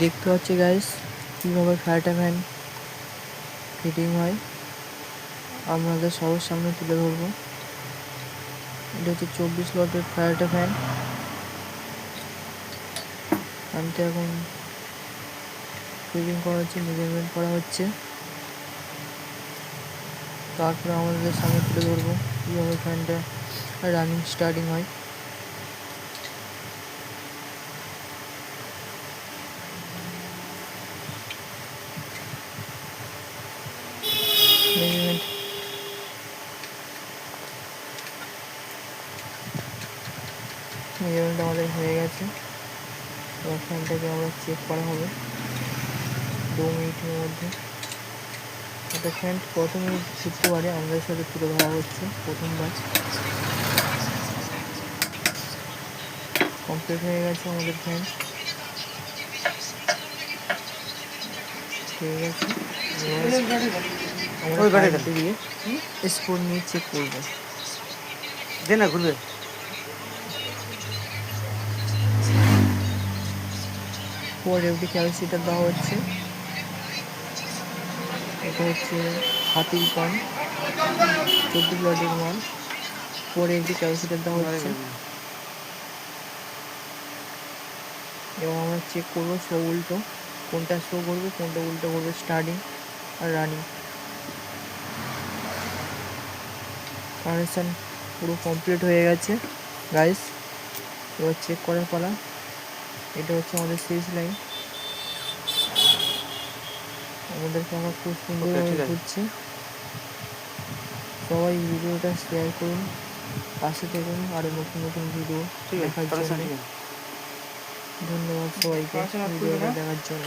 দেখতে হচ্ছে গাইস কীভাবে ফ্যারাটে ফ্যান ফিটিং হয়, আপনাদের সবার সামনে তুলে ধরবো। এটা হচ্ছে 24 ওয়াটের ফ্যারাটে ফ্যান। ফ্যানটা এখন ফিটিং করা হচ্ছে, মেজারমেন্ট করা হচ্ছে, তারপরে আমাদের সামনে তুলে ধরবো কীভাবে ফ্যানটা রানিং স্টার্টিং হয়। মেজারমেন্ট আমাদের হয়ে গেছে। এবার ফ্যানটাকে আমরা চেক করা হবে 2 মিনিটের মধ্যে। একটা ফ্যান কত মিনিট ঘুরতে পারে আমাদের সাথে তুলে ধরা হচ্ছে প্রথমবার। কমপ্লিট হয়ে গেছে আমাদের ফ্যান, ঠিক আছে। আমরা কারেন্টে দিয়ে স্পোর্ট নিয়ে চেক করবো। দেনা খুলবে পরে একটি ক্যাপাসিটার দেওয়া হচ্ছে, এটা হচ্ছে হাতির পান 24 ওয়াটের মাল। পরে একটি ক্যাপাসিটার দেওয়া হচ্ছে। এবার আমরা চেক করবো শো উল্টো, কোনটা শো করবে কোনটা উল্টো করবে, স্টার্টিং আর রানিং। কানেকশান পুরো কমপ্লিট হয়ে গেছে গাইস। এবার চেক করার পালা। এটা হচ্ছে আমাদের সিরিজ লাইন, আমাদের পাখা খুব সুন্দরভাবে ঘুরছে। সবাই ভিডিওটা শেয়ার করুন, পাশে থাকুন আরও নতুন নতুন ভিডিও দেখার জন্য। ধন্যবাদ সবাইকে ভিডিওটা দেখার জন্য।